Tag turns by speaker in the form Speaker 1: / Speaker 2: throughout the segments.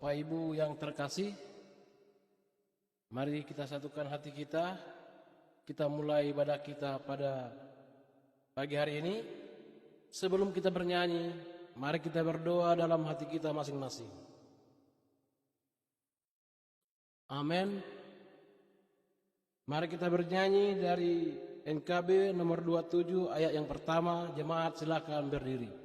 Speaker 1: Bapak Ibu yang terkasih, mari kita satukan hati kita. Kita mulai ibadah kita pada pagi hari ini. Sebelum kita bernyanyi, mari kita berdoa dalam hati kita masing-masing. Amin. Mari kita bernyanyi dari NKB nomor 27 ayat yang pertama. Jemaat silakan berdiri.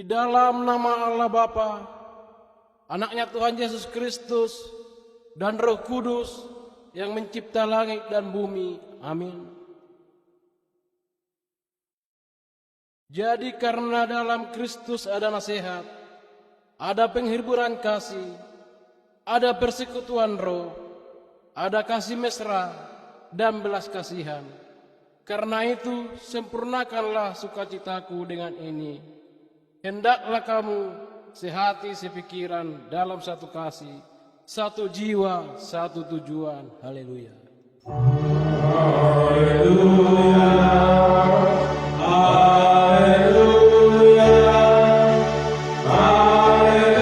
Speaker 1: Dalam nama Allah Bapa, Anaknya Tuhan Yesus Kristus, dan Roh Kudus yang mencipta langit dan bumi. Amin. Jadi karena dalam Kristus ada nasihat, ada penghiburan kasih, ada persekutuan roh, ada kasih mesra dan belas kasihan. Karena itu sempurnakanlah sukacitaku dengan ini. Hendaklah kamu sehati sepikiran dalam satu kasih, satu jiwa, satu tujuan. Haleluya. Haleluya. Haleluya. Haleluya.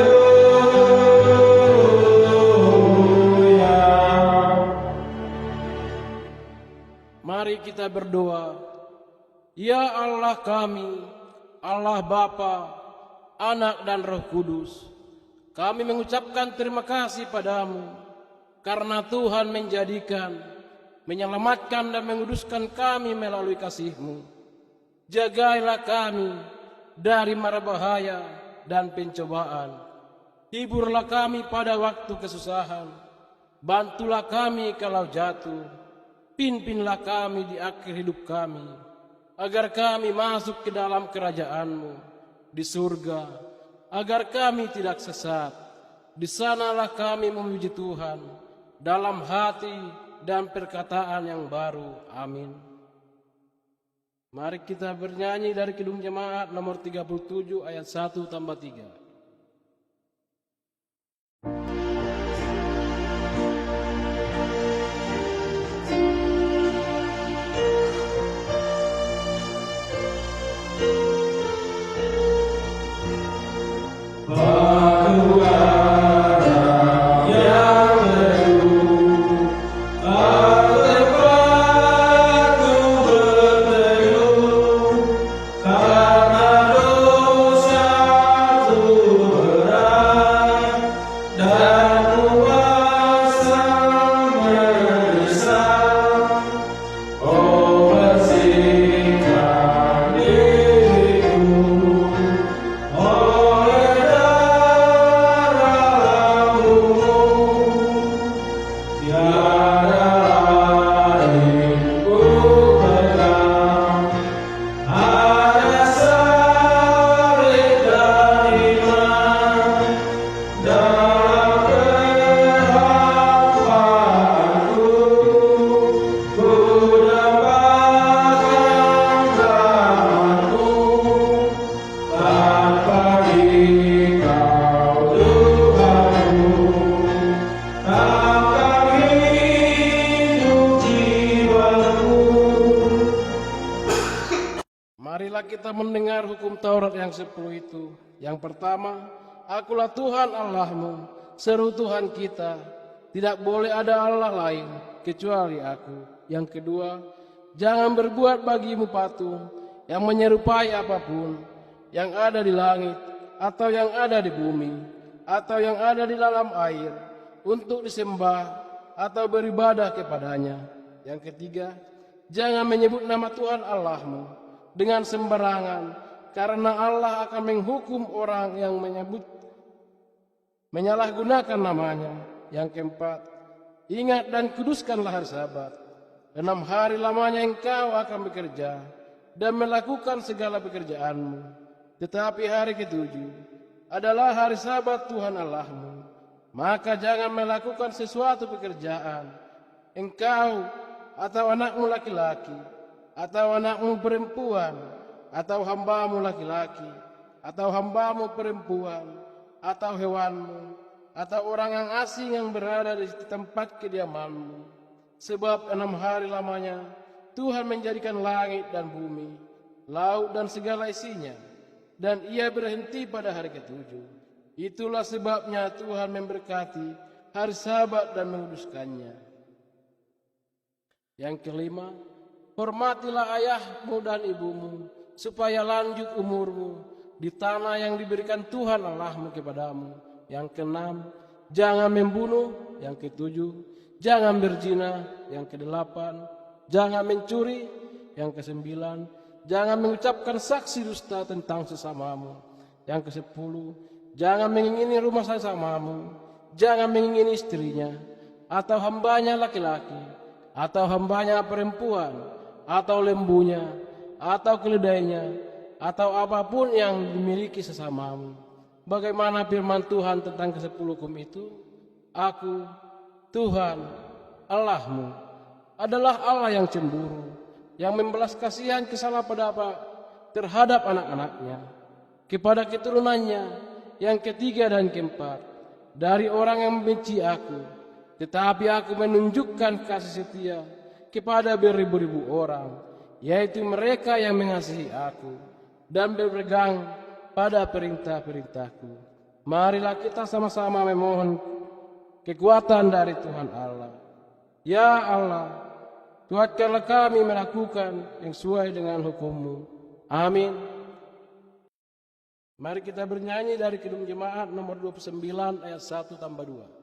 Speaker 1: Mari kita berdoa. Ya Allah kami, Allah Bapa, Anak dan Roh Kudus, kami mengucapkan terima kasih padamu karena Tuhan menjadikan, menyelamatkan dan menguduskan kami melalui kasih-Mu. Jagailah kami dari mara bahaya dan pencobaan. Hiburlah kami pada waktu kesusahan. Bantulah kami kalau jatuh. Pimpinlah kami di akhir hidup kami, agar kami masuk ke dalam kerajaan-Mu di surga, agar kami tidak sesat. Di sanalah kami memuji Tuhan dalam hati dan perkataan yang baru. Amin. Mari kita bernyanyi dari Kidung Jemaat nomor 37 ayat 1 tambah 3. Marilah kita mendengar hukum Taurat yang 10 itu. Yang pertama, akulah Tuhan Allahmu, seru Tuhan kita. Tidak boleh ada Allah lain kecuali aku. Yang kedua, jangan berbuat bagimu patung yang menyerupai apapun yang ada di langit atau yang ada di bumi atau yang ada di dalam air untuk disembah atau beribadah kepadanya. Yang ketiga, Jangan menyebut nama Tuhan Allahmu dengan sembarangan, karena Allah akan menghukum orang yang menyalahgunakan namanya. Yang keempat, ingat dan kuduskanlah hari Sabat. 6 hari lamanya engkau akan bekerja dan melakukan segala pekerjaanmu. Tetapi hari ketujuh adalah hari Sabat Tuhan Allahmu. Maka jangan melakukan sesuatu pekerjaan, engkau atau anakmu laki-laki, atau anakmu perempuan, atau hambamu laki-laki, atau hambamu perempuan, atau hewanmu, atau orang yang asing yang berada di tempat kediamanmu. Sebab 6 hari lamanya Tuhan menjadikan langit dan bumi, laut dan segala isinya, dan ia berhenti pada hari ketujuh. Itulah sebabnya Tuhan memberkati hari Sabat dan menguduskannya. Yang kelima, hormatilah ayahmu dan ibumu, supaya lanjut umurmu di tanah yang diberikan Tuhan Allahmu kepadamu. Yang keenam, jangan membunuh. Yang ketujuh, jangan berzina. Yang kedelapan, jangan mencuri. Yang kesembilan, jangan mengucapkan saksi dusta tentang sesamamu. Yang kesepuluh, jangan mengingini rumah sesamamu. Jangan mengingini istrinya, atau hambanya laki-laki, atau hambanya perempuan, atau lembunya, atau keledainya, atau apapun yang dimiliki sesamamu. Bagaimana firman Tuhan tentang ke-10 hukum itu? Aku, Tuhan, Allahmu, adalah Allah yang cemburu, yang membalas kasihan kesalahan terhadap anak-anaknya, kepada keturunannya yang ketiga dan keempat, dari orang yang membenci aku. Tetapi aku menunjukkan kasih setia kepada beribu-ribu orang, yaitu mereka yang mengasihi aku dan berpegang pada perintah-perintahku. Marilah kita sama-sama memohon kekuatan dari Tuhan Allah. Ya Allah, kuatkanlah kami melakukan yang sesuai dengan hukum-Mu. Amin. Mari kita bernyanyi dari Kidung Jemaat nomor 29 ayat 1 tambah 2.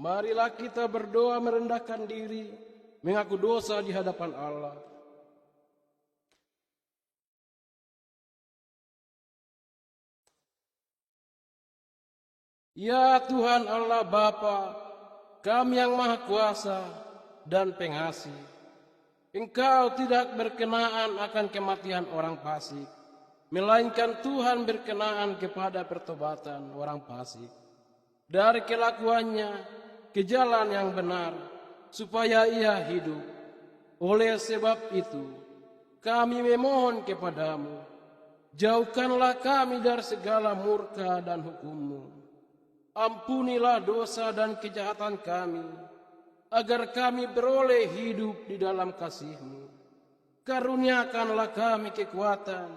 Speaker 1: Marilah kita berdoa merendahkan diri, mengaku dosa di hadapan Allah. Ya Tuhan Allah Bapa, kami yang Maha Kuasa dan Pengasih, Engkau tidak berkenaan akan kematian orang fasik, melainkan Tuhan berkenaan kepada pertobatan orang fasik dari kelakuannya ke jalan yang benar, supaya ia hidup. Oleh sebab itu, kami memohon kepadamu, jauhkanlah kami dari segala murka dan hukum-Mu. Ampunilah dosa dan kejahatan kami, agar kami beroleh hidup di dalam kasih-Mu. Karuniakanlah kami kekuatan,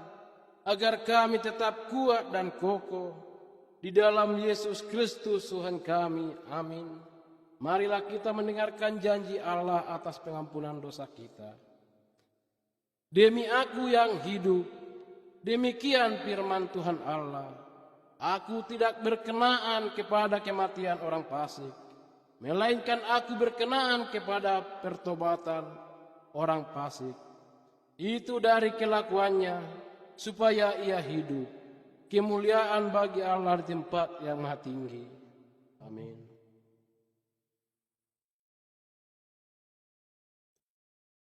Speaker 1: agar kami tetap kuat dan kokoh di dalam Yesus Kristus Tuhan kami. Amin. marilah kita mendengarkan janji Allah atas pengampunan dosa kita. Demi aku yang hidup, demikian firman Tuhan Allah, aku tidak berkenaan kepada kematian orang fasik, melainkan aku berkenaan kepada pertobatan orang fasik. Itu dari kelakuannya, supaya ia hidup. Kemuliaan bagi Allah di tempat yang maha tinggi. Amin.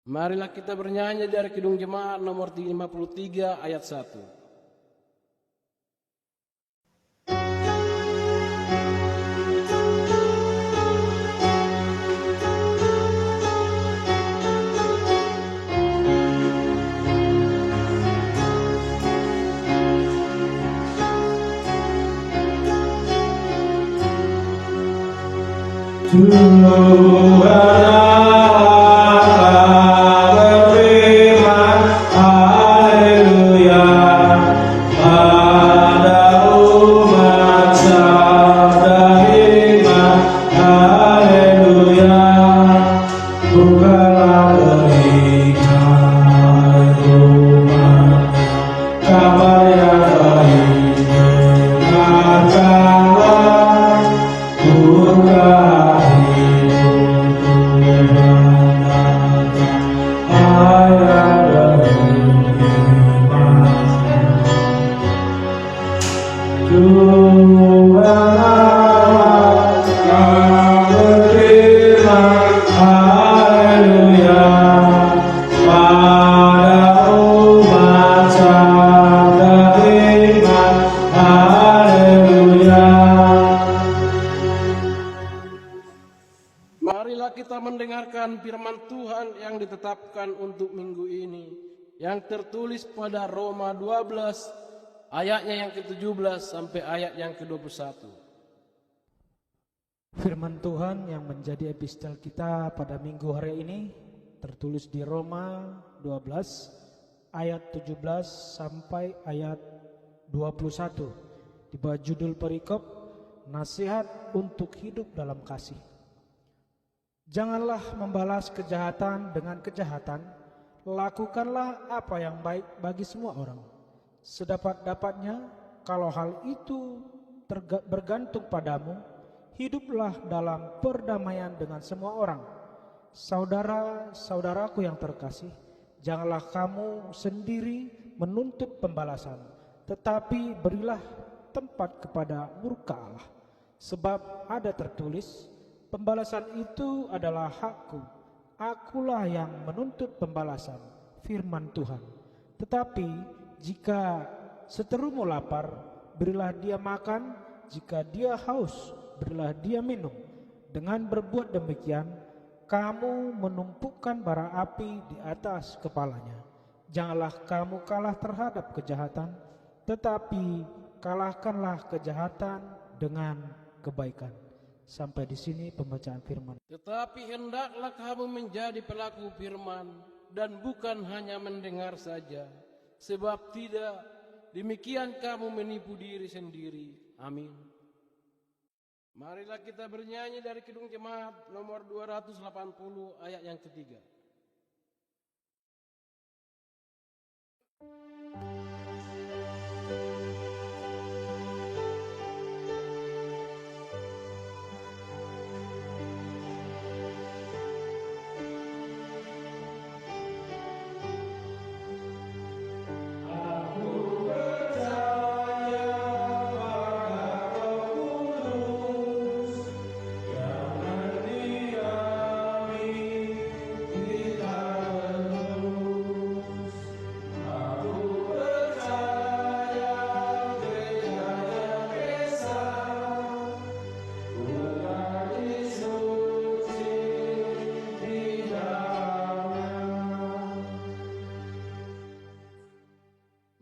Speaker 1: Marilah kita bernyanyi dari Kidung Jemaat nomor 53 ayat 1. Marilah kita mendengarkan firman Tuhan yang ditetapkan untuk minggu ini, yang tertulis pada Roma 12 ayatnya yang ke-17 sampai ayat yang ke-21.
Speaker 2: Firman Tuhan yang menjadi epistel kita pada minggu hari ini tertulis di Roma 12 ayat 17 sampai ayat 21 di bawah judul perikop nasihat untuk hidup dalam kasih. Janganlah membalas kejahatan dengan kejahatan, lakukanlah apa yang baik bagi semua orang. Sedapat-dapatnya, kalau hal itu bergantung padamu, hiduplah dalam perdamaian dengan semua orang. Saudara-saudaraku yang terkasih, janganlah kamu sendiri menuntut pembalasan, tetapi berilah tempat kepada murka Allah. Sebab ada tertulis, pembalasan itu adalah hakku, akulah yang menuntut pembalasan, firman Tuhan. Tetapi jika seterumu lapar, berilah dia makan, jika dia haus, berilah dia minum. Dengan berbuat demikian, kamu menumpukan bara api di atas kepalanya. Janganlah kamu kalah terhadap kejahatan, tetapi kalahkanlah kejahatan dengan kebaikan. Sampai di sini pembacaan firman.
Speaker 1: Tetapi hendaklah kamu menjadi pelaku firman dan bukan hanya mendengar saja, sebab tidak demikian kamu menipu diri sendiri. Amin. Marilah kita bernyanyi dari Kidung Jemaat nomor 280 ayat yang ketiga.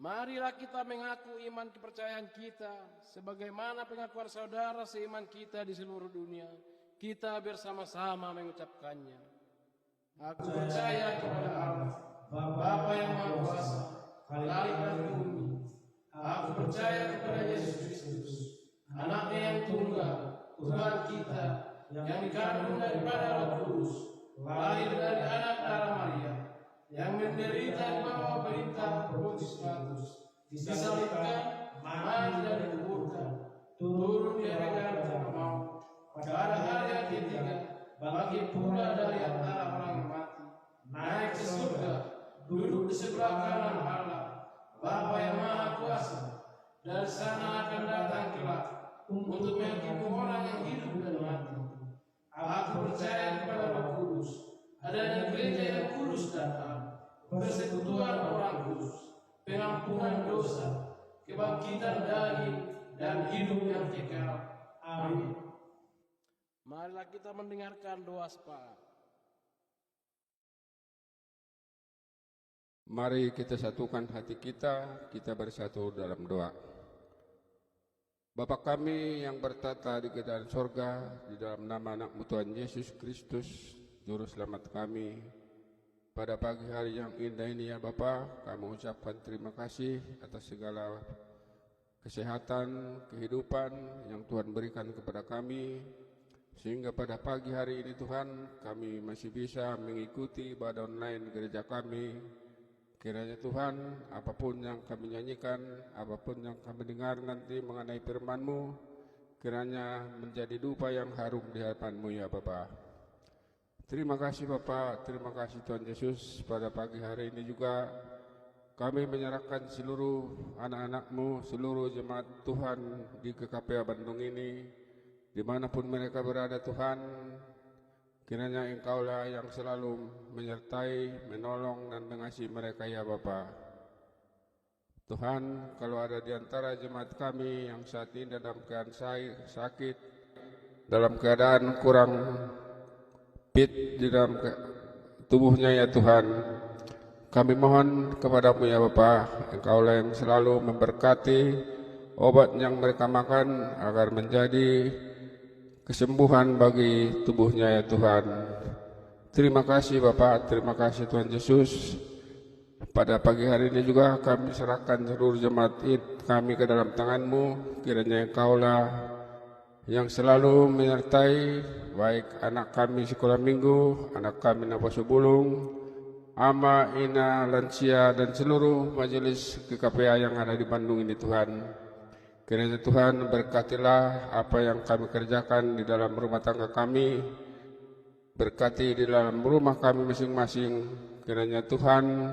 Speaker 1: Marilah kita mengaku iman kepercayaan kita, sebagaimana pengakuan saudara seiman kita di seluruh dunia. Kita bersama-sama mengucapkannya. Aku percaya kepada Allah, Bapa yang Maha Kuasa, Khalik dan bumi. Aku percaya kepada Yesus Kristus, Anaknya yang tunggal, Tuhan kita, yang dikandung daripada Roh Kudus, lahir dari anak darah Maria, yang menderita di bawah perintah Pontius Pilatus, disalibkan, mati dan dikuburkan, turun di hadapan kubur maut, pada hari yang ketiga bangkit pula dari antara orang yang mati, naik ke surga, duduk di sebelah kanan Allah, Bapa yang Maha Kuasa. Dari sana akan datang kelak untuk menghakimi orang yang hidup dan mati. Aku percaya kepada Roh Kudus, adanya gereja yang kudus dan am, persekutuan orang kudus, pengampunan dosa, kebangkitan daging, dan hidup yang kekal. Amin.
Speaker 2: Marilah kita mendengarkan doa sepakat.
Speaker 3: Mari kita satukan hati kita bersatu dalam doa. Bapa kami yang bertata di kerajaan sorga, di dalam nama anak-Mu Tuhan Yesus Kristus, Juru Selamat kami, pada pagi hari yang indah ini ya Bapa, kami ucapkan terima kasih atas segala kesehatan, kehidupan yang Tuhan berikan kepada kami, sehingga pada pagi hari ini Tuhan, kami masih bisa mengikuti ibadah online gereja kami. Kiranya Tuhan, apapun yang kami nyanyikan, apapun yang kami dengar nanti mengenai firman-Mu, kiranya menjadi dupa yang harum di hadapan-Mu ya Bapa. Terima kasih Bapa, terima kasih Tuhan Yesus. Pada pagi hari ini juga kami menyerahkan seluruh anak-anak-Mu, seluruh jemaat Tuhan di GKPA Bandung ini, dimanapun mereka berada Tuhan. Kiranya Engkaulah yang selalu menyertai, menolong, dan mengasihi mereka ya Bapa. Tuhan, kalau ada di antara jemaat kami yang saat ini dalam keadaan sakit, dalam keadaan kurang fit di dalam tubuhnya ya Tuhan, kami mohon kepada-Mu ya Bapa, Engkaulah yang selalu memberkati obat yang mereka makan agar menjadi kesembuhan bagi tubuhnya ya Tuhan. Terima kasih Bapak, terima kasih Tuhan Yesus. Pada pagi hari ini juga kami serahkan seluruh jemaat kami ke dalam tangan-Mu. Kiranya Engkaulah yang selalu menyertai baik anak kami sekolah minggu, anak kami Napasu Bulung, ama, ina, lansia, dan seluruh majelis GKPA yang ada di Bandung ini Tuhan. Kiranya Tuhan berkatilah apa yang kami kerjakan di dalam rumah tangga kami, berkati di dalam rumah kami masing-masing. Kiranya Tuhan,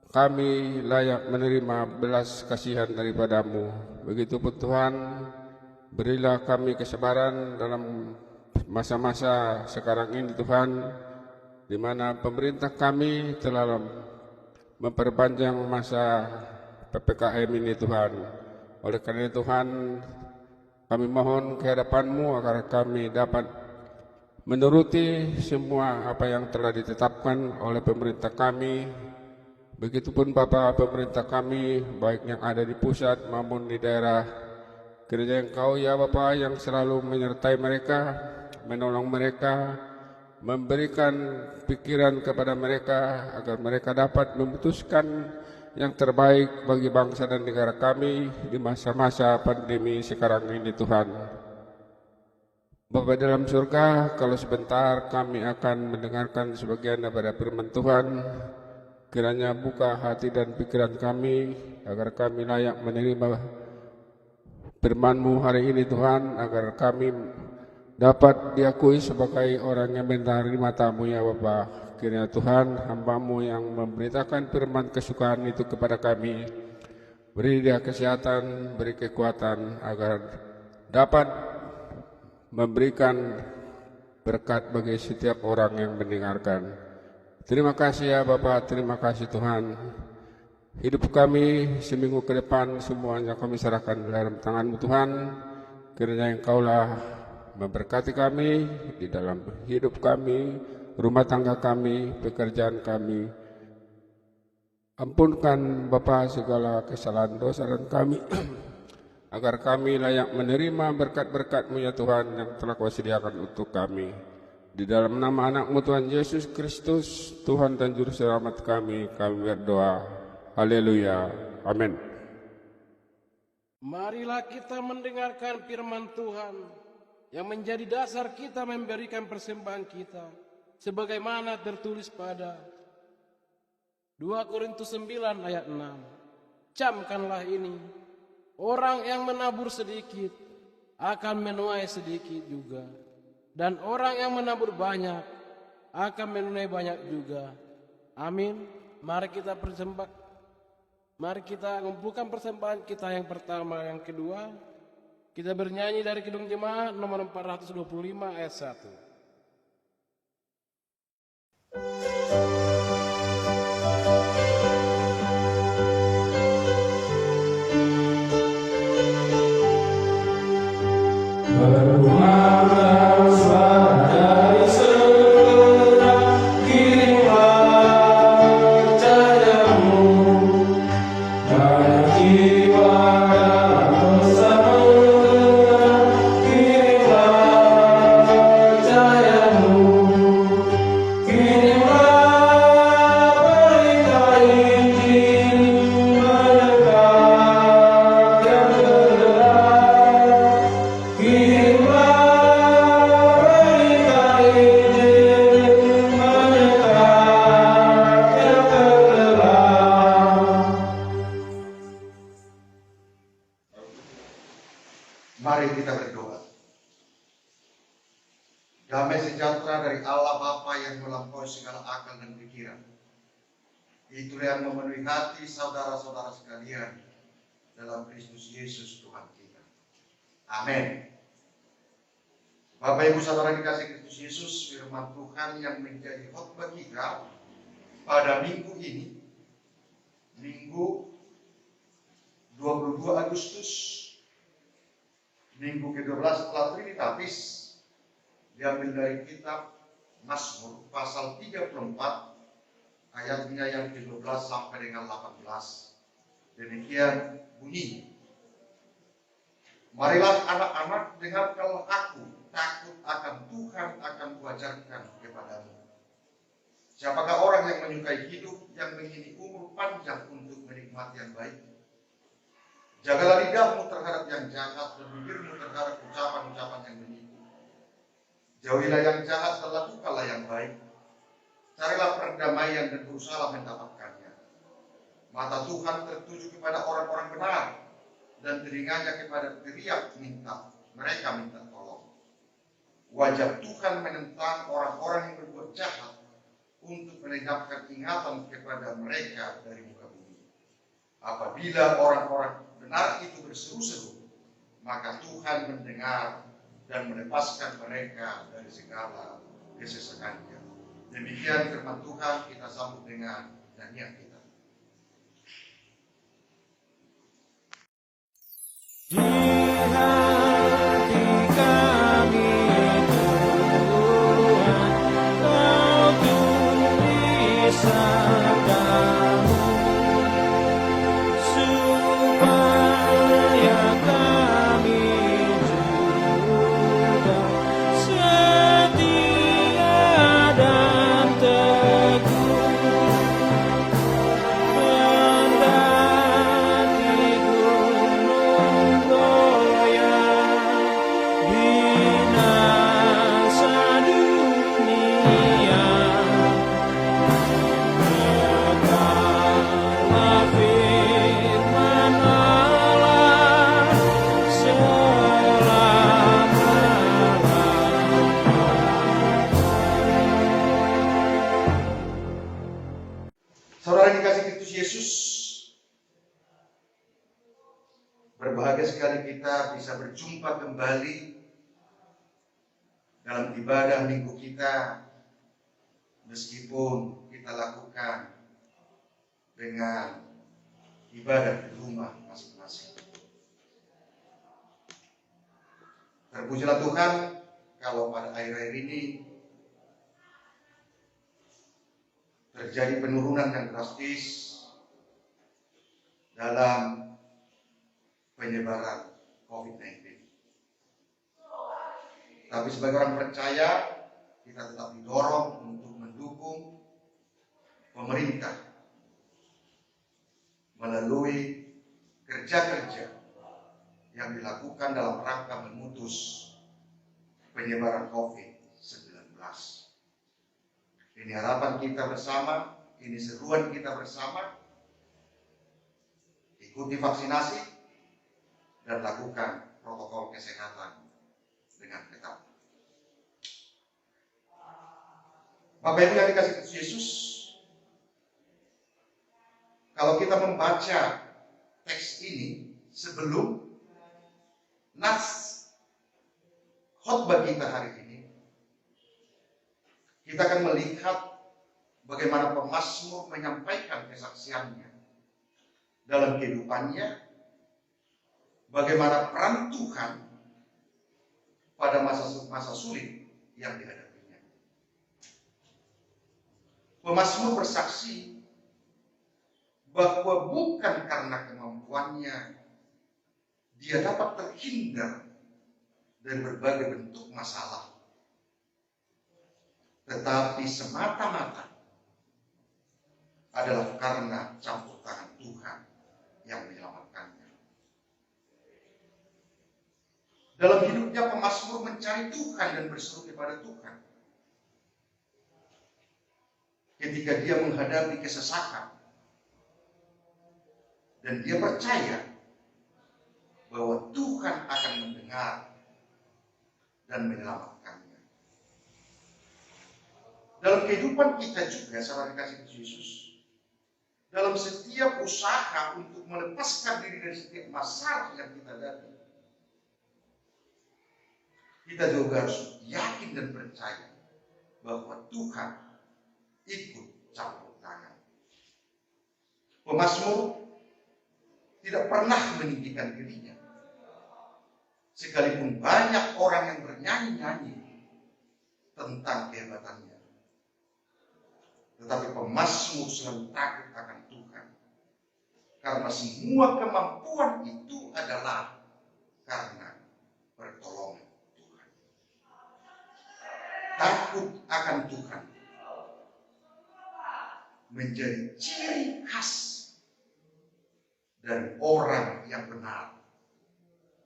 Speaker 3: kami layak menerima belas kasihan daripada-Mu. Begitupun Tuhan, berilah kami kesabaran dalam masa-masa sekarang ini Tuhan, di mana pemerintah kami telah memperpanjang masa PPKM ini Tuhan. Oleh karena itu Tuhan, kami mohon ke hadapan-Mu agar kami dapat menuruti semua apa yang telah ditetapkan oleh pemerintah kami. Begitupun Bapak pemerintah kami, baik yang ada di pusat maupun di daerah. Kiranya Engkau ya Bapak yang selalu menyertai mereka, menolong mereka, memberikan pikiran kepada mereka agar mereka dapat memutuskan yang terbaik bagi bangsa dan negara kami di masa-masa pandemi sekarang ini Tuhan. Bapa dalam surga, kalau sebentar kami akan mendengarkan sebagian daripada firman Tuhan, kiranya buka hati dan pikiran kami agar kami layak menerima firman-Mu hari ini Tuhan, agar kami dapat diakui sebagai orang yang menerima tamu ya Bapa. Kiranya Tuhan, hamba-Mu yang memberitakan firman kesukaan itu kepada kami, beri dia kesehatan, beri kekuatan agar dapat memberikan berkat bagi setiap orang yang mendengarkan. Terima kasih ya Bapak, terima kasih Tuhan. Hidup kami seminggu ke depan semuanya kami serahkan dalam tangan-Mu Tuhan. Kiranya Engkaulah memberkati kami di dalam hidup kami, rumah tangga kami, pekerjaan kami. Ampunkan Bapa segala kesalahan dosa dan kami, agar kami layak menerima berkat-berkat-Mu ya Tuhan yang telah Kau sediakan untuk kami. Di dalam nama anak-Mu Tuhan Yesus Kristus, Tuhan dan Juru Selamat kami berdoa. Haleluya. Amin.
Speaker 1: Marilah kita mendengarkan firman Tuhan. yang menjadi dasar kita memberikan persembahan kita, sebagaimana tertulis pada 2 Korintus 9 ayat 6. Camkanlah ini, orang yang menabur sedikit akan menuai sedikit juga, dan orang yang menabur banyak akan menuai banyak juga. Amin. Mari kita mengumpulkan persembahan kita yang pertama, yang kedua. Kita bernyanyi dari Kidung Jemaat nomor 425 ayat 1.
Speaker 4: Mari kita berdoa. Damai sejahtera dari Allah Bapa yang melampaui segala akal dan pikiran, itulah yang memenuhi hati saudara-saudara sekalian dalam Kristus Yesus Tuhan kita. Amin. Bapak Ibu saudara dikasih Kristus Yesus, firman Tuhan yang menjadi khotbah kita pada minggu ini, Minggu 22 Agustus, Minggu ke-12 setelah Trinitatis, diambil dari kitab Mazmur pasal 34 ayatnya yang ke-12 sampai dengan 18. Demikian bunyi. Marilah anak-anak, dengarkanlah aku, takut akan Tuhan akan kuajarkan kepadamu. Siapakah orang yang menyukai hidup, yang mengingini umur panjang untuk menikmati yang baik? Jagalah lidahmu terhadap yang jahat dan bibirmu terhadap ucapan-ucapan yang menipu. Jauhilah yang jahat dan lakukanlah yang baik. Carilah perdamaian dan berusahalah mendapatkannya. Mata Tuhan tertuju kepada orang-orang benar dan telinganya kepada teriak mereka minta tolong. Wajah Tuhan menentang orang-orang yang berbuat jahat untuk melenyapkan ingatan kepada mereka dari muka bumi. Apabila orang-orang benar itu berseru-seru, maka Tuhan mendengar dan melepaskan mereka dari segala kesesakannya. Demikian firman Tuhan, kita sambut dengan nyanyian kita.
Speaker 2: Di hati kami Tuhan, Kau tulis sabdamu, supaya kami juga setia dan teguh mendaki gunung goyang, binasa dunia. Tegaklah firman Allah selama-lamanya.
Speaker 4: Saudara yang dikasih Kristus Yesus, berbahagia sekali kita bisa berjumpa kembali dalam ibadah minggu kita, meskipun kita lakukan dengan ibadah di rumah masing-masing. Terpujilah Tuhan kalau pada akhir-akhir ini terjadi penurunan yang drastis dalam penyebaran COVID-19. Tapi sebagai orang percaya, kita tetap didorong untuk mendukung pemerintah melalui kerja-kerja yang dilakukan dalam rangka memutus penyebaran COVID-19. Ini harapan kita bersama, ini seruan kita bersama. Ikuti vaksinasi dan lakukan protokol kesehatan dengan ketat. Bapak Ibu yang dikasih Kristus Yesus, kalau kita membaca teks ini sebelum nas khotbah kita hari ini, kita akan melihat bagaimana pemazmur menyampaikan kesaksiannya dalam kehidupannya, bagaimana peran Tuhan pada masa sulit yang dihadapinya. Pemazmur bersaksi bahwa bukan karena kemampuannya dia dapat terhindar dari berbagai bentuk masalah, tetapi semata-mata adalah karena campur tangan Tuhan yang menyelamatkannya. Dalam hidupnya pemazmur mencari Tuhan dan berseru kepada Tuhan. Ketika dia menghadapi kesesakan dan dia percaya bahwa Tuhan akan mendengar dan menyelamatkannya. Dalam kehidupan kita juga, saudara kasih Yesus, dalam setiap usaha untuk melepaskan diri dari setiap masalah yang kita hadapi, kita juga harus yakin dan percaya bahwa Tuhan ikut campur tangan. Pemazmur tidak pernah meninggikan dirinya, sekalipun banyak orang yang bernyanyi-nyanyi tentang kehebatannya. Tetapi pemazmur selalu takut akan Tuhan, karena semua kemampuan itu adalah karena pertolongan Tuhan. Takut akan Tuhan menjadi ciri khas dari orang yang benar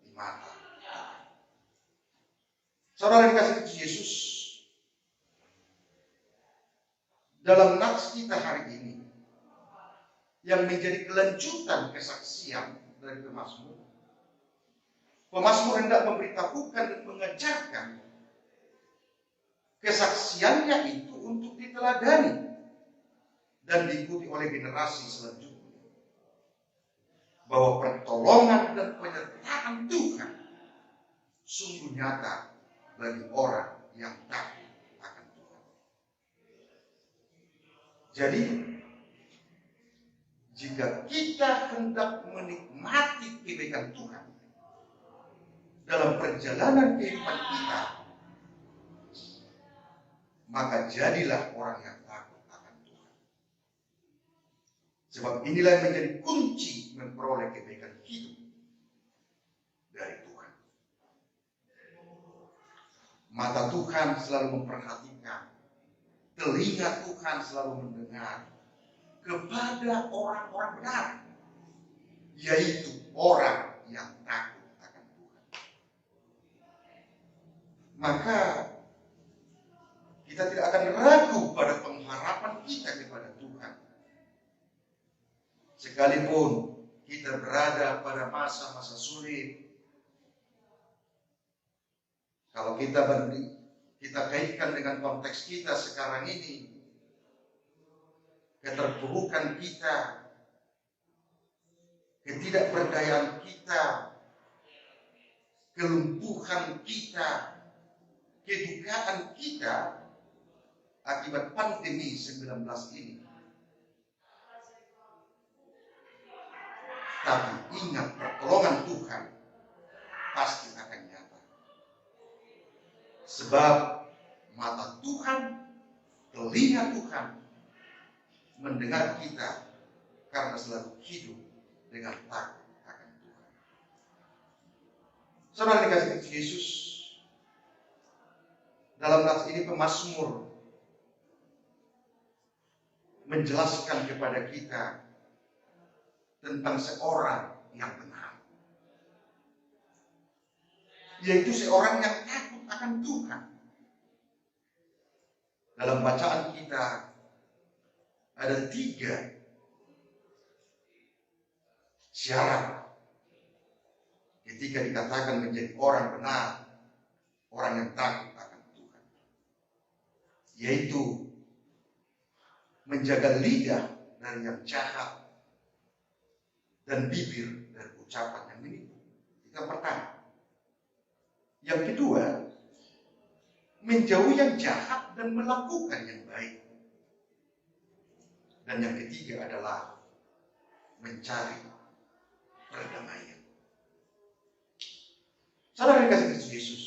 Speaker 4: di mata Tuhan. Saudara dikasih Yesus, dalam nats kita hari ini yang menjadi kelanjutan kesaksian dari pemazmur, pemazmur hendak memberitahukan dan mengajarkan kesaksiannya itu untuk diteladani dan diikuti oleh generasi selanjutnya, bahwa pertolongan dan penyertaan Tuhan sungguh nyata bagi orang yang takut akan Tuhan. Jadi, jika kita hendak menikmati kebaikan Tuhan dalam perjalanan kehidupan kita, maka jadilah orang yang takut akan Tuhan. Sebab inilah yang menjadi kunci memperoleh kebaikan hidup dari Tuhan. Mata Tuhan selalu memperhatikan, telinga Tuhan selalu mendengar kepada orang-orang benar, yaitu orang yang takut akan Tuhan. Maka kita tidak akan ragu pada pengharapan kita kepada Tuhan. Sekalipun kita berada pada masa-masa sulit, kalau kita kaitkan dengan konteks kita sekarang ini, keterpurukan kita, ketidakberdayaan kita, kelumpuhan kita, kedukaan kita akibat pandemi 19 ini. Tapi ingat, pertolongan Tuhan pasti akan nyata. Sebab mata Tuhan, telinga Tuhan mendengar kita karena selalu hidup dengan takut akan Tuhan. Saudara dikasih Yesus, dalam nats ini pemazmur menjelaskan kepada kita tentang seorang yang benar, yaitu seorang yang takut akan akan Tuhan. Dalam bacaan kita ada 3 syarat ketika dikatakan menjadi orang benar, orang yang takut akan Tuhan, yaitu menjaga lidah dari yang jahat dan bibir dari ucapan yang menipu. Itu yang pertama. Yang kedua, menjauhi yang jahat dan melakukan yang baik. Dan yang ketiga adalah mencari perdamaian. Saudara kasih Kristus Yesus,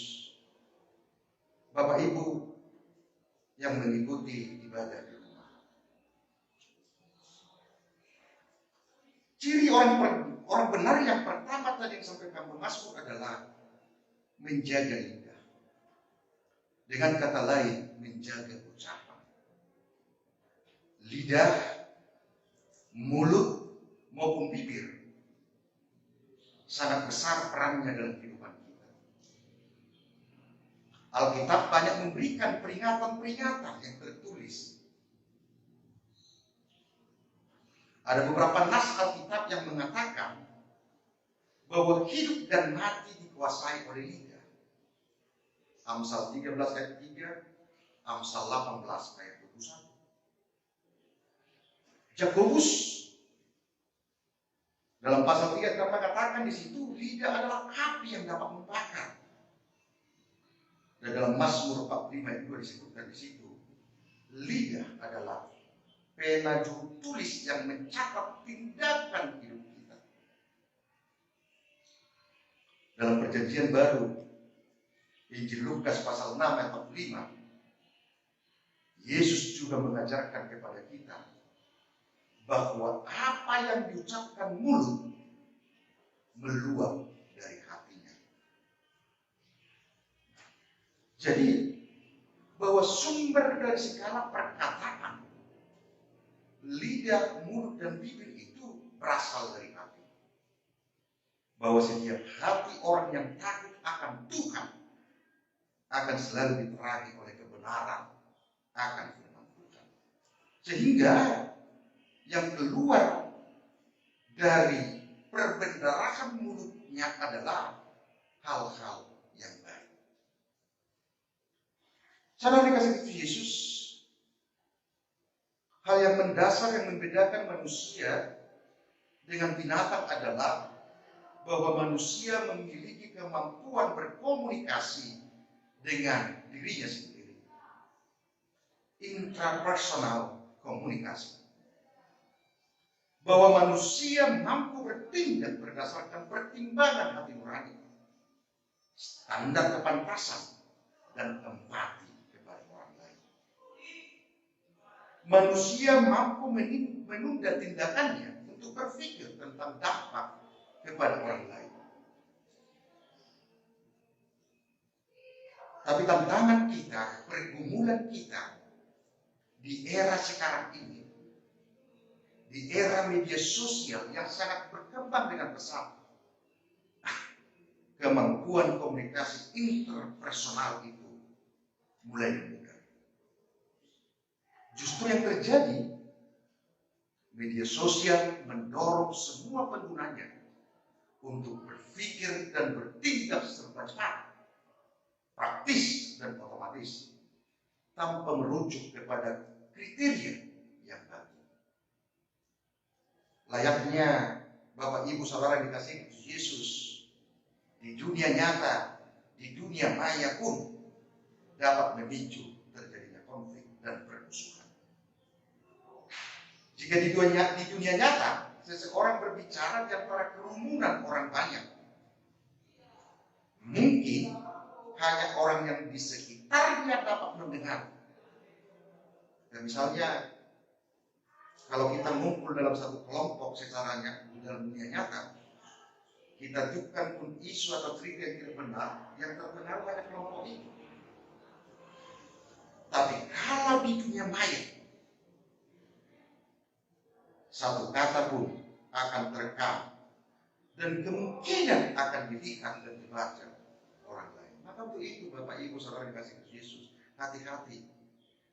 Speaker 4: Bapak Ibu yang mengikuti ibadah di rumah, ciri orang benar yang pertama tadi yang sampaikan Mazmur adalah menjaga lidah. Dengan kata lain, menjaga ucapan. Lidah, mulut, maupun bibir sangat besar perannya dalam kehidupan kita. Alkitab banyak memberikan peringatan-peringatan yang tertulis. Ada beberapa nas Alkitab yang mengatakan bahwa hidup dan mati dikuasai oleh lidah. Amsal 13 ayat 3, Amsal 18 ayat 21. Yakobus dalam pasal 3 katakan di situ lidah adalah api yang dapat membakar. Dan dalam Mazmur 45 ayat 2 disebutkan di situ, lidah adalah pena juru tulis yang mencatat tindakan hidup kita. Dalam Perjanjian Baru, Injil Lukas pasal 6 ayat 45, Yesus juga mengajarkan kepada kita bahwa apa yang diucapkan mulut meluap dari hatinya. Jadi, bahwa sumber dari segala perkataan, lidah, mulut, dan bibir itu berasal dari hati. Bahwa setiap hati orang yang takut akan Tuhan akan selalu diterangi oleh kebenaran akan firman Tuhan. Sehingga yang keluar dari perbendarahan mulutnya adalah hal-hal yang baik. Saudara dikasih Yesus, hal yang mendasar yang membedakan manusia dengan binatang adalah bahwa manusia memiliki kemampuan berkomunikasi dengan dirinya sendiri. Intrapersonal komunikasi. Bahwa manusia mampu bertindak berdasarkan pertimbangan hati nurani, standar kepantasan, dan empati kepada orang lain. Manusia mampu menunda tindakannya untuk berpikir tentang dampak kepada orang lain. Tapi tantangan kita, pergumulan kita di era sekarang ini, di era media sosial yang sangat berkembang dengan pesat, kemampuan komunikasi interpersonal itu mulai meningkat. Justru yang terjadi, media sosial mendorong semua penggunanya untuk berpikir dan bertindak serba cepat, praktis dan otomatis, tanpa merujuk kepada kriteria yang baik. Layaknya Bapak Ibu Saudara dikasihi Yesus, di dunia nyata, di dunia maya pun dapat memicu terjadinya konflik dan permusuhan. Jika di dunia nyata, seseorang berbicara di antara kerumunan orang banyak, mungkin hanya orang yang di sekitarnya dapat mendengar. Dan misalnya, kalau kita ngumpul dalam satu kelompok secara dalam dunia nyata, kita ajukan pun isu atau cerita yang tidak benar, yang terkenal pada kelompok itu. Tapi kalau di dunia maya, satu kata pun akan terekam dan kemungkinan akan dilihat dan dibaca orang lain. Maka untuk itu Bapak Ibu kekasihku, saudara dikasih Yesus, hati-hati.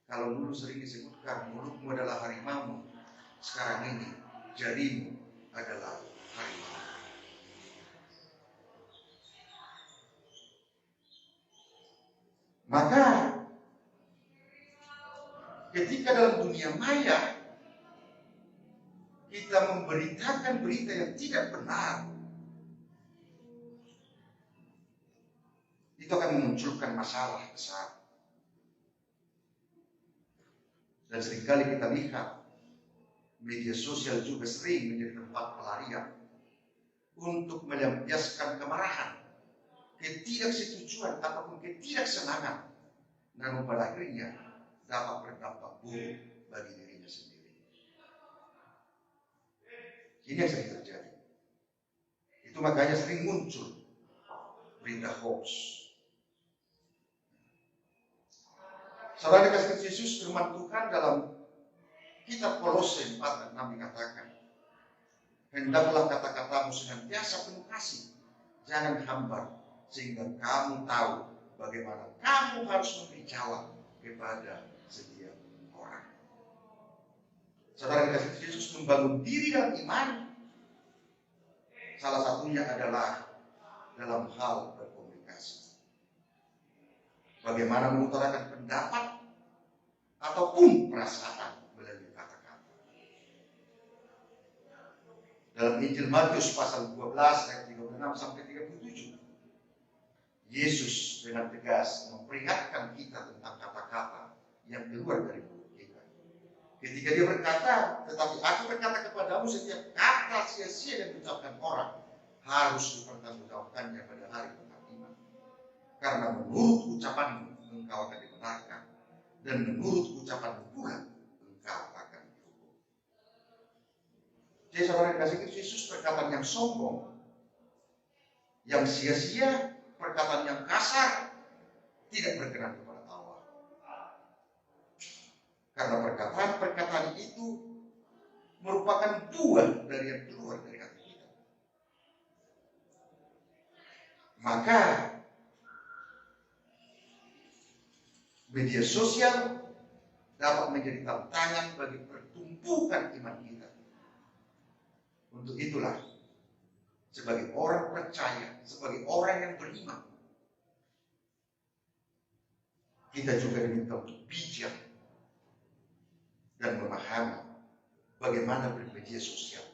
Speaker 4: Kalau dulu sering disebutkan mulutmu adalah harimau, sekarang ini jadimu adalah harimau. Maka ketika dalam dunia maya kita memberitakan berita yang tidak benar, itu akan memunculkan masalah besar. Dan seringkali kita lihat media sosial juga sering menjadi tempat pelarian untuk melampiaskan kemarahan, ketidaksetujuan ataupun ketidaksenangan, namun pada akhirnya dapat berdampak buruk bagi dirinya sendiri. Ini yang sering terjadi. Itu makanya sering muncul berita hoax. Saudara dikasih Yesus, firman Tuhan dalam kitab Kolose 4:6 dikatakan, hendaklah kata-katamu senantiasa penuh kasih, jangan hambar, sehingga kamu tahu bagaimana kamu harus memberi jawab kepada setiap orang. Saudara dikasih Yesus, membangun diri dalam iman, salah satunya adalah dalam hal berkomunikasi. Bagaimana mengutarakan pendapat ataupun perasaan melalui kata-kata. Dalam Injil Matius pasal 12 ayat 36 sampai 37, Yesus dengan tegas memperingatkan kita tentang kata-kata yang keluar dari mulut kita. Ketika dia berkata, tetapi aku berkata kepadamu, setiap kata sia-sia yang diucapkan orang harus dipertanggungjawabkannya pada hari penghakiman. Karena menurut ucapanmu engkau akan dibenarkan, dan menurut ucapanmu pula engkau akan dihukum. Jadi saudara yang kasih Yesus, perkataan yang sombong, yang sia-sia, perkataan yang kasar, tidak berkenan kepada Allah. Karena perkataan-perkataan itu merupakan buah dari yang keluar dari hati kita. Maka media sosial dapat menjadi tantangan bagi pertumbuhan iman kita. Untuk itulah, sebagai orang percaya, sebagai orang yang beriman, kita juga diminta untuk bijak dan memahami bagaimana bermedia sosial.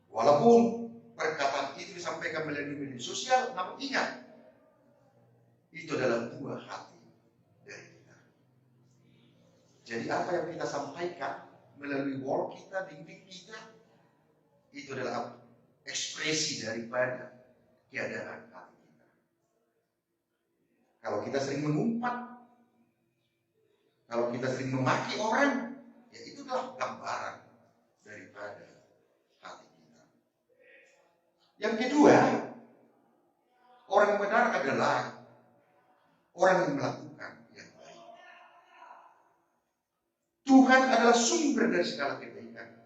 Speaker 4: Walaupun perkataan itu disampaikan melalui media sosial, namun ingat, itu adalah buah hati dari kita. Jadi apa yang kita sampaikan melalui wall kita, dinding kita, itu adalah ekspresi daripada keadaan hati kita. Kalau kita sering mengumpat, kalau kita sering memaki orang, ya itu adalah gambaran daripada hati kita. Yang kedua, orang yang benar adalah orang yang melakukan yang baik. Tuhan adalah sumber dari segala kebaikan.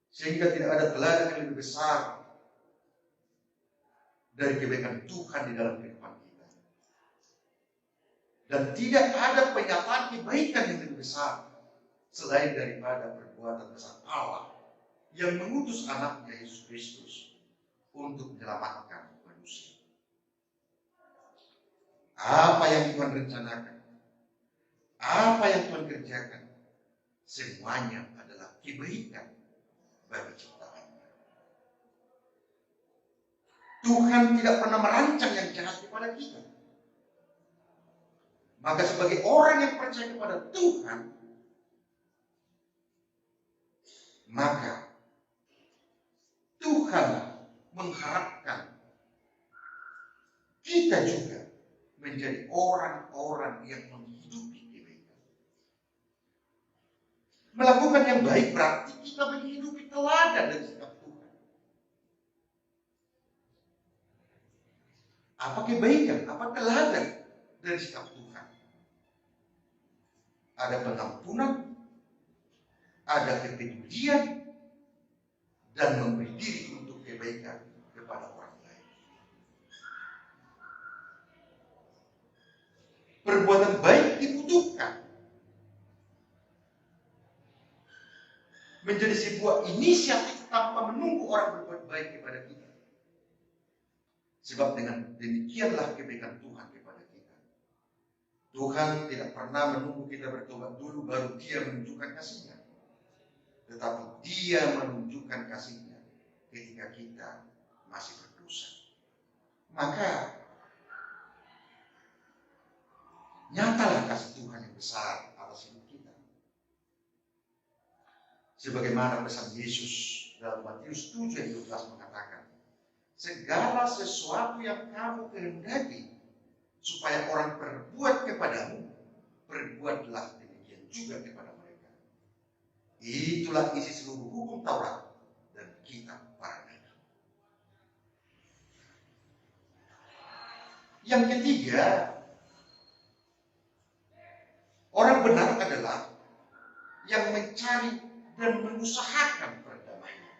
Speaker 4: Sehingga tidak ada teladan yang lebih besar dari kebaikan Tuhan di dalam kehidupan kita. Dan tidak ada penyataan kebaikan yang lebih besar selain daripada perbuatan besar Allah yang mengutus anaknya Yesus Kristus untuk menyelamatkan manusia. Apa yang Tuhan rencanakan, apa yang Tuhan kerjakan, semuanya adalah kebaikan bagi ciptaannya. Tuhan tidak pernah merancang yang jahat kepada kita. Maka sebagai orang yang percaya kepada Tuhan, maka Tuhan mengharapkan kita juga menjadi orang-orang yang menghidupi kebaikan. Melakukan yang baik berarti kita menghidupi teladan dari sikap Tuhan. Apa kebaikan? Apa teladan dari sikap Tuhan? Ada pengampunan, ada kepedulian, dan memberi diri untuk kebaikan kepada orang lain. menjadi sebuah inisiatif tanpa menunggu orang berbuat baik kepada kita. Sebab dengan demikianlah kebaikan Tuhan kepada kita. Tuhan tidak pernah menunggu kita bertobat dulu baru Dia menunjukkan kasih-Nya. Tetapi Dia menunjukkan kasih-Nya ketika kita masih berdosa. Maka nyatalah kasih Tuhan yang besar atas hidup kita. Sebagaimana pesan Yesus dalam Matius 7:12 mengatakan, segala sesuatu yang kamu kehendaki supaya orang berbuat kepadamu, berbuatlah demikian juga kepada mereka. Itulah isi seluruh hukum Taurat dan kitab para nabi. Yang ketiga, orang benar adalah yang mencari dan mengusahakan perdamaian.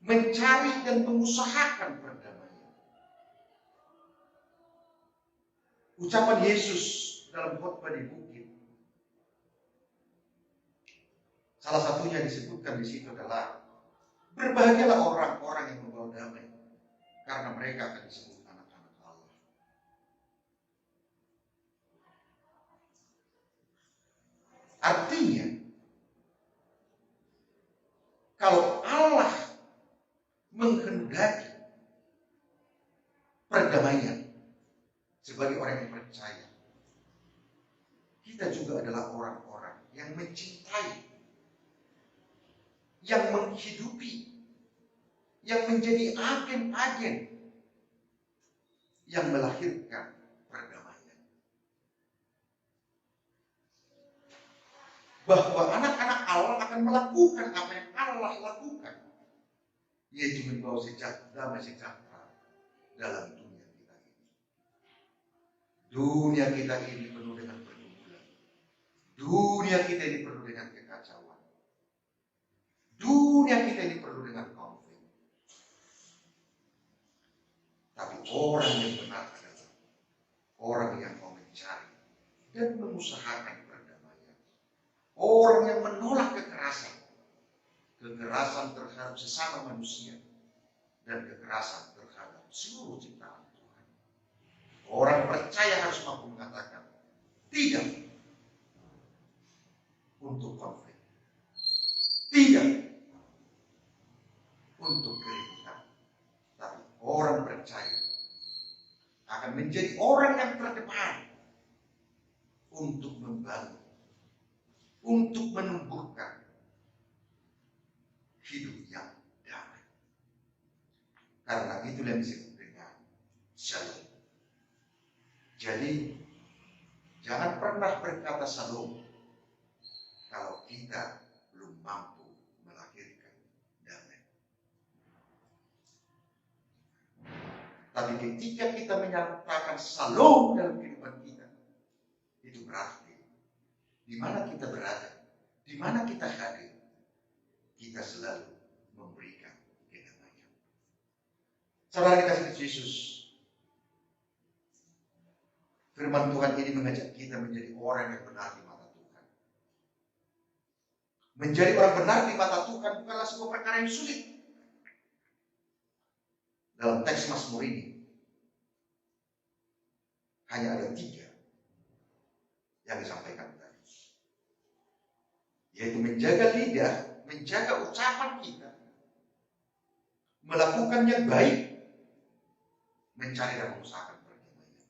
Speaker 4: Mencari dan mengusahakan perdamaian. Ucapan Yesus dalam khotbah di bukit, salah satunya disebutkan di situ adalah, berbahagialah orang-orang yang membawa damai, karena mereka akan disebut anak-anak Allah. Artinya, kalau Allah menghendaki perdamaian sebagai orang yang percaya, kita juga adalah orang-orang yang mencintai, yang menghidupi, yang menjadi agen-agen yang melahirkan perdamaian. Bahwa anak-anak Allah akan melakukan apa yang Allah lakukan, yaitu membawa damai sejahtera dalam dunia kita ini. Dunia kita ini penuh dengan pergumulan. Dunia kita ini penuh dengan kekacauan. Dunia kita ini penuh dengan konflik. Tapi orang yang benar adalah orang yang mau mencari dan mengusahakan perdamaian. Orang yang menolak kekerasan. Kekerasan terhadap sesama manusia dan kekerasan terhadap seluruh ciptaan Tuhan. Orang percaya harus mampu mengatakan tidak untuk konflik, tidak untuk keributan, tapi orang percaya akan menjadi orang yang terdepan untuk membangun, untuk menumbuhkan hidup yang damai. Karena itulah yang disebut dengan shalom. Jadi jangan pernah berkata shalom kalau kita belum mampu melahirkan damai. Tapi ketika kita menyatakan shalom dalam kehidupan kita, itu berarti di mana kita berada, di mana kita hadir, kita selalu memberikan kedamaian. Saudara dikasih Yesus, firman Tuhan ini mengajak kita menjadi orang yang benar di mata Tuhan. Menjadi orang benar di mata Tuhan bukanlah sebuah perkara yang sulit. Dalam teks Mazmur ini hanya ada 3 yang disampaikan tadi, yaitu menjaga lidah, menjaga ucapan kita, melakukan yang baik, mencari dan mengusahakan perdamaian.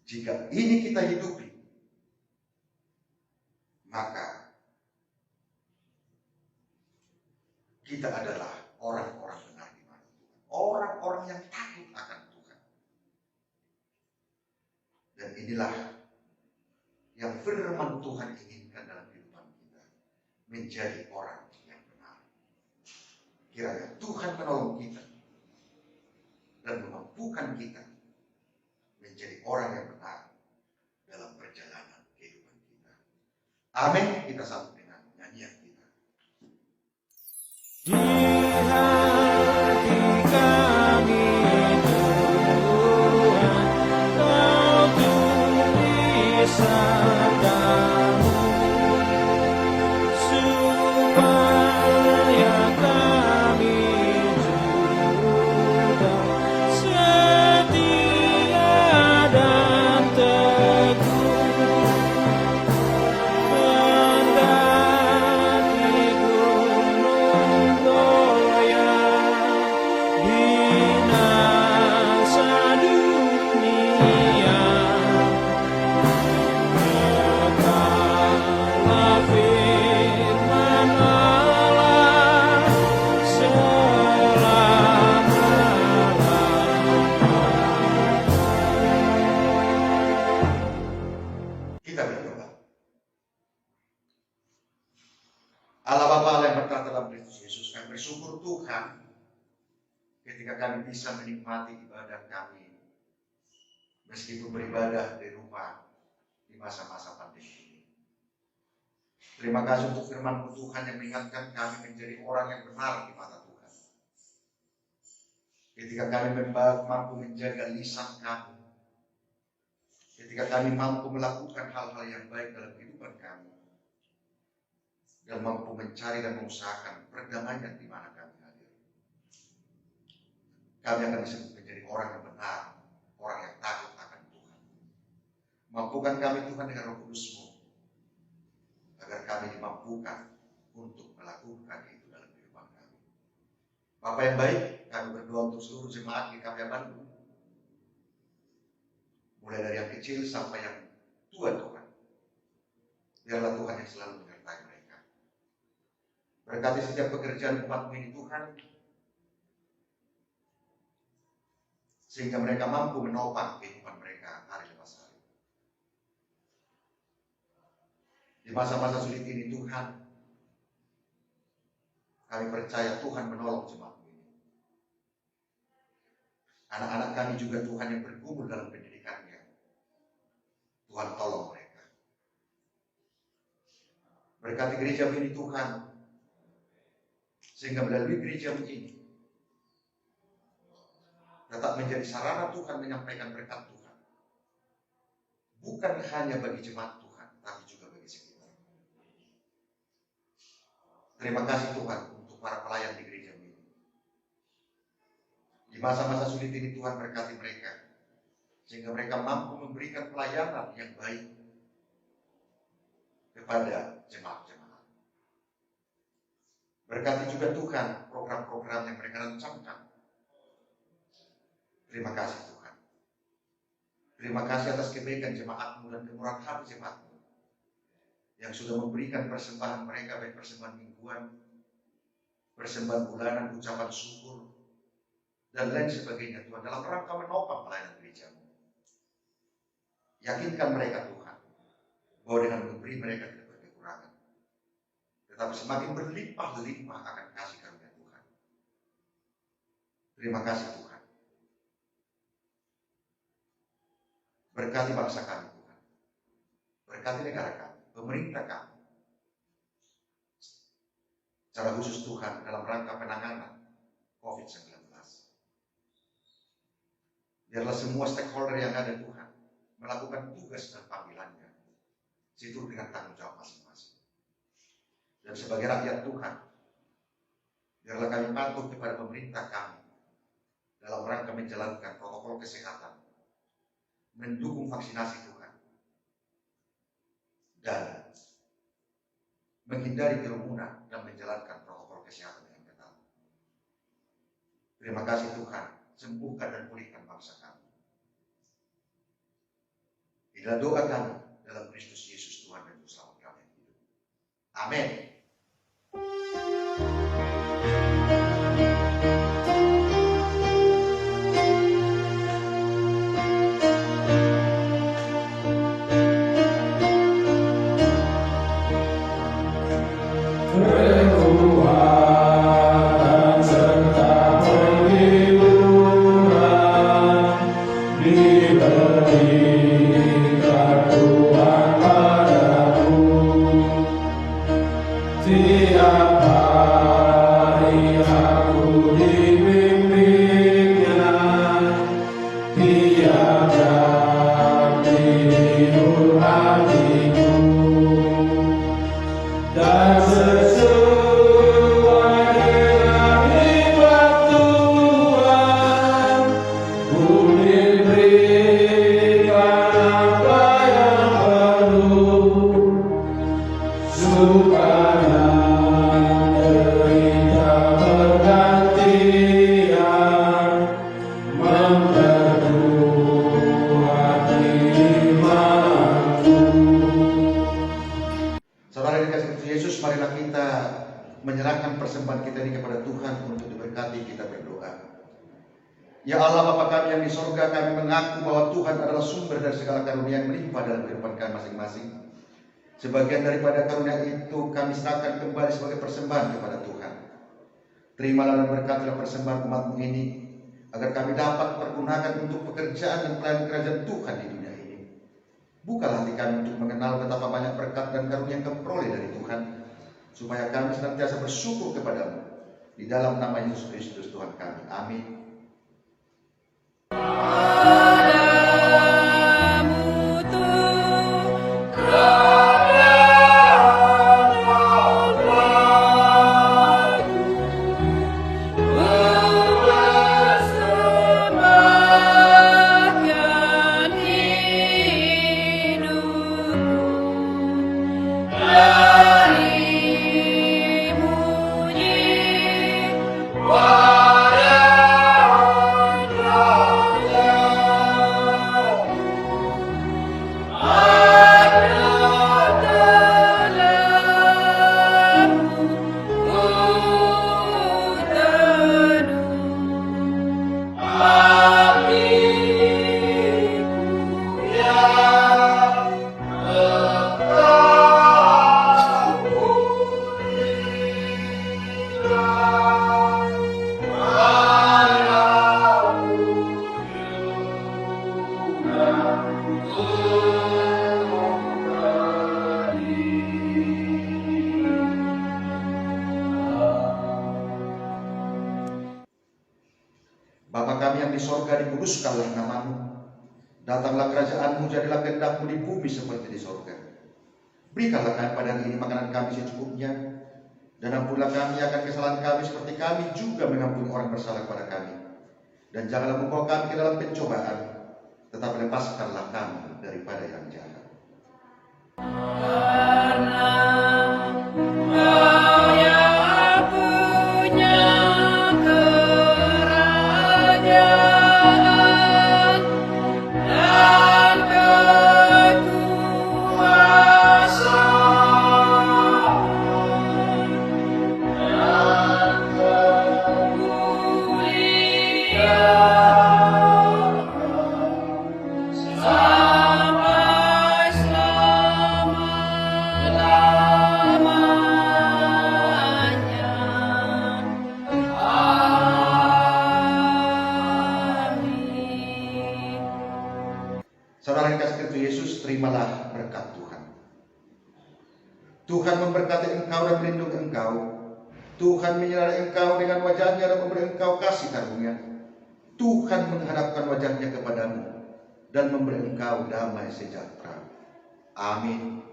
Speaker 4: Jika ini kita hidupi, maka kita adalah orang-orang benar di mata Tuhan, orang-orang yang takut akan Tuhan. Dan inilah yang firman Tuhan inginkan dalam kehidupan kita, menjadi orang yang benar. Kiranya Tuhan menolong kita dan memampukan kita menjadi orang yang benar dalam perjalanan kehidupan kita. Amin. Kita sambut dengan nyanyian kita.
Speaker 2: Di hati kami Tuhan, Kau tuliskan
Speaker 4: Kristus Yesus, kami bersyukur Tuhan ketika kami bisa menikmati ibadah kami meskipun beribadah di rumah di masa-masa pandemi ini. Terima kasih untuk firman-Mu Tuhan yang mengingatkan kami menjadi orang yang benar di mata Tuhan. Ketika kami mampu menjaga lisan kami, ketika kami mampu melakukan hal-hal yang baik dalam kehidupan kami, dan mampu mencari dan mengusahakan perdamaian di mana kami hadir, kami akan disebut menjadi orang yang benar, orang yang takut akan Tuhan. Mampukan kami Tuhan dengan Roh Kudus-Mu, agar kami dimampukan untuk melakukan itu dalam kehidupan kami. Bapa yang baik, kami berdoa untuk seluruh jemaat di KPA Bandung, mulai dari yang kecil sampai yang tua Tuhan. Biarlah Tuhan yang selalu menyertai mereka. Berkati setiap pekerjaan umat-Mu ini Tuhan, sehingga mereka mampu menopang kehidupan mereka hari lepas hari. Di masa-masa sulit ini Tuhan, kami percaya Tuhan menolong jemaat-Mu ini. Anak-anak kami juga Tuhan yang bergumul dalam pendidikannya, Tuhan tolong mereka. Berkati gereja ini Tuhan, sehingga melalui gereja ini tetap menjadi sarana Tuhan menyampaikan berkat Tuhan. Bukan hanya bagi jemaat Tuhan, tapi juga bagi sekitar. Terima kasih Tuhan untuk para pelayan di gereja ini. Di masa-masa sulit ini Tuhan berkati mereka, sehingga mereka mampu memberikan pelayanan yang baik kepada jemaat-jemaat. Berkati juga Tuhan program-program yang mereka rancangkan. Terima kasih Tuhan. Terima kasih atas kebaikan jemaat-Mu dan kemurahan hati jemaat-Mu yang sudah memberikan persembahan mereka, baik persembahan mingguan, persembahan bulanan, ucapan syukur, dan lain sebagainya Tuhan, dalam rangka menopang pelayanan gereja-Mu. Yakinkan mereka Tuhan, bahwa dengan memberi mereka tidak berkekurangan, tetapi semakin berlimpah-limpah akan kasih karunia Tuhan. Terima kasih Tuhan. Berkati bangsa kami Tuhan, berkati negara kami, pemerintah kami, secara khusus Tuhan dalam rangka penanganan COVID-19. Biarlah semua stakeholder yang ada Tuhan melakukan tugas dan panggilannya seturut dengan tanggung jawab masing-masing. Dan sebagai rakyat Tuhan, biarlah kami patuh kepada pemerintah kami dalam rangka menjalankan protokol kesehatan, mendukung vaksinasi Tuhan, dan menghindari kerumunan dan menjalankan protokol kesehatan yang ketat. Terima kasih Tuhan, sembuhkan dan pulihkan bangsa kami. Inilah doa kami dalam Kristus Yesus Tuhan dan Juru Selamat kami yang hidup. Amin. Saudara yang dikasihi Yesus, marilah kita menyerahkan persembahan kita ini kepada Tuhan untuk diberkati. Kita berdoa. Ya Allah Bapa kami yang di sorga, kami mengaku bahwa Tuhan adalah sumber dari segala karunia yang melimpah dalam kehidupan kami masing-masing. Sebagian daripada karunia itu kami serahkan kembali sebagai persembahan kepada Tuhan. Terimalah dan berkatilah persembahan umat-Mu ini, agar kami dapat pergunakan untuk pekerjaan dan pelayanan kerajaan Tuhan di dunia ini. Bukalah hati kami untuk mengenal betapa banyak berkat dan karunia yang kami peroleh dari Tuhan, supaya kami senantiasa bersyukur kepada-Mu. Di dalam nama Yesus Kristus Tuhan kami. Amin. Bapa kami yang di sorga, dikuduskanlah nama-Mu. Datanglah kerajaan-Mu, jadilah kehendak-Mu di bumi seperti di sorga. Berikanlah kami pada hari ini makanan kami secukupnya, dan ampunilah kami akan kesalahan kami seperti kami juga mengampuni orang bersalah kepada kami. Dan janganlah membawa kami ke dalam pencobaan, tetapi lepaskanlah kami daripada yang jahat. Saudara yang kasih Kristus Yesus, terimalah berkat Tuhan. Tuhan memberkati engkau dan melindungi engkau. Tuhan menyinari engkau dengan wajahnya dan memberi engkau kasih karunia. Tuhan menghadapkan wajahnya kepadamu dan memberi engkau damai sejahtera. Amin.